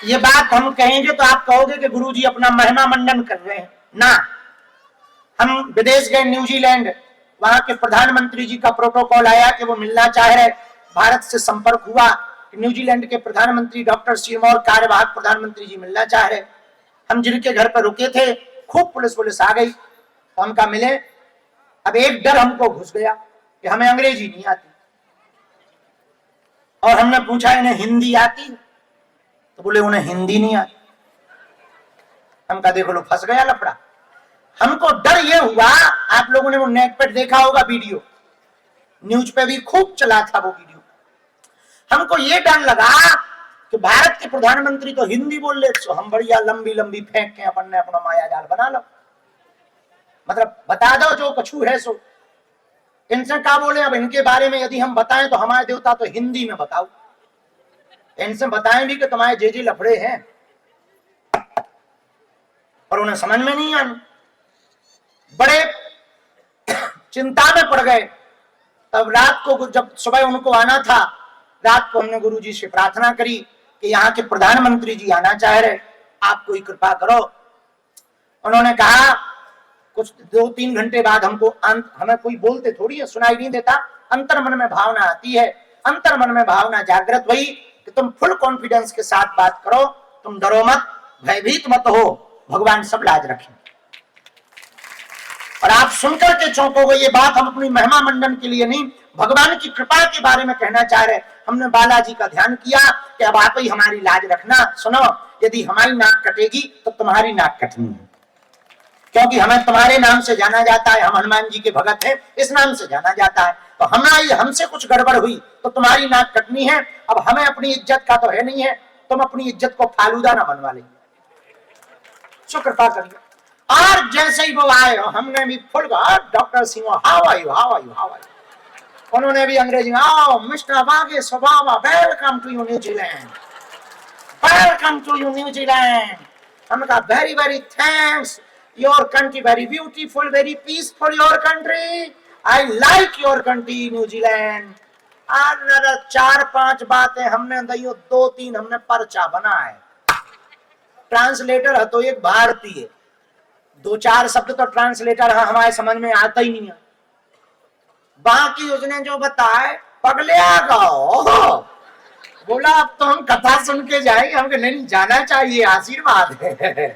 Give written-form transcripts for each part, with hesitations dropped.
ये बात हम कहेंगे तो आप कहोगे कि गुरुजी अपना महिमा मंडन कर रहे हैं ना। हम विदेश गए, न्यूजीलैंड, वहां के प्रधानमंत्री जी का प्रोटोकॉल आया कि वो मिलना चाह रहे, भारत से संपर्क हुआ, न्यूजीलैंड के प्रधानमंत्री डॉक्टर सिरमौर कार्यवाहक प्रधानमंत्री जी मिलना चाह रहे। हम जिनके घर पर रुके थे खूब पुलिस आ गई, तो हम कहा मिले। अब एक डर हमको घुस गया कि हमें अंग्रेजी नहीं आती, और हमने पूछा इन्हें हिंदी आती, तो बोले उन्हें हिंदी नहीं आती। हम कहा देखो लो फंस गया लफड़ा। हमको डर ये हुआ, आप लोगों ने वो नेट पर देखा होगा वीडियो, न्यूज पे भी खूब चला था वो वीडियो। हमको ये डर लगा कि भारत के प्रधानमंत्री तो हिंदी बोल ले, तो हम बढ़िया लंबी लंबी फेंक के अपन ने अपना माया जाल बना लो, मतलब बता दो जो कछु है सो। इनसे क्या बोले, अब इनके बारे में यदि हम बताएं तो हमारे देवता तो हिंदी में बताओ, इनसे बताएं भी कि तुम्हारे जे लफड़े हैं, और उन्हें समझ में नहीं आने, बड़े चिंता में पड़ गए। तब रात को जब सुबह उनको आना था, रात को हमने गुरुजी से प्रार्थना करी कि यहाँ के प्रधानमंत्री जी आना चाह रहे, आप कोई कृपा करो। उन्होंने कहा, कुछ 2-3 घंटे बाद हमको हमें कोई बोलते थोड़ी है, सुनाई नहीं देता, अंतर मन में भावना आती है। अंतर मन में भावना जागृत हुई कि तुम फुल कॉन्फिडेंस के साथ बात करो, तुम डरो मत, भयभीत मत हो, भगवान सब लाज रखें। और आप सुनकर के चौंकोगे, ये बात हम अपनी महिमा मंडन के लिए नहीं, भगवान की कृपा के बारे में कहना चाह रहे। हमने बालाजी का ध्यान किया कि अब आप ही हमारी लाज रखना। सुनो, यदि हमारी नाक कटेगी तो तुम्हारी नाक कटनी है, क्योंकि हमें तुम्हारे नाम से जाना जाता है, हम हनुमान जी के भगत हैं, इस नाम से जाना जाता है। तो हमारी हमसे कुछ गड़बड़ हुई तो तुम्हारी नाक कटनी है। अब हमें अपनी इज्जत का तो है नहीं है, तुम अपनी इज्जत को फालूदा ना बनवा ले, सो कृपा करिए। और जैसे ही वो आए, हमने भी full doctor Singh how are you, how are you, how are you. उन्होंने भी अंग्रेजी में, आओ मिस्टर बागे स्वभाव, welcome to you New Zealand, welcome to you New Zealand. हमने कहा very very thanks, your country very beautiful, very peaceful your country, I like your country New Zealand. आज 4-5 बातें हमने दी, 2-3 हमने पर्चा बनाए। ट्रांसलेटर है तो एक भारतीय, 2-4 शब्द तो ट्रांसलेटर है हमारे समझ में आता ही नहीं है, बाकी उसने जो बताए पगले आ गो। बोला अब तो हम कथा सुन के जाएंगे, हमको नहीं जाना चाहिए, आशीर्वाद है।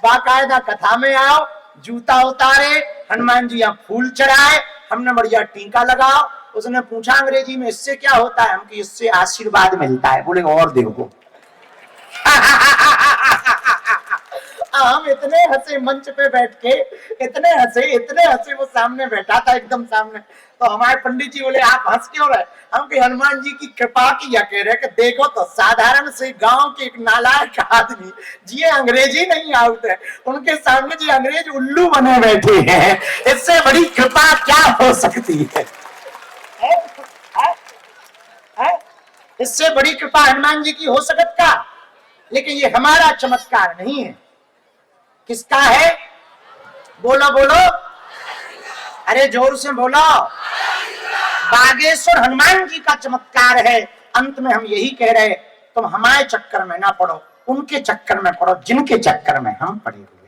बाकायदा कथा में आओ, जूता उतारे, हनुमान जी यहाँ फूल चढ़ाए, हमने बढ़िया टीका लगाओ। उसने पूछा अंग्रेजी में इससे क्या होता है, हमको इससे आशीर्वाद मिलता है। बोले और देखो। हम इतने हंसे मंच पे बैठ के, इतने हंसे, वो सामने बैठा था एकदम सामने। तो हमारे पंडित जी बोले आप हंस क्यों रहे, हम कि हनुमान जी की कृपा किया कह रहे कि देखो तो साधारण से गांव के एक नालायक आदमी जी अंग्रेजी नहीं आते, उनके सामने जी अंग्रेज उल्लू बने बैठे हैं, इससे बड़ी कृपा क्या हो सकती है? इससे बड़ी कृपा हनुमान जी की हो सकता? लेकिन ये हमारा चमत्कार नहीं है, किसका है? बोलो बोलो, अरे जोर से बोलो। बागेश्वर हनुमान जी का चमत्कार है। अंत में हम यही कह रहे, तुम हमारे चक्कर में ना पड़ो, उनके चक्कर में पड़ो जिनके चक्कर में हम पड़े हुए।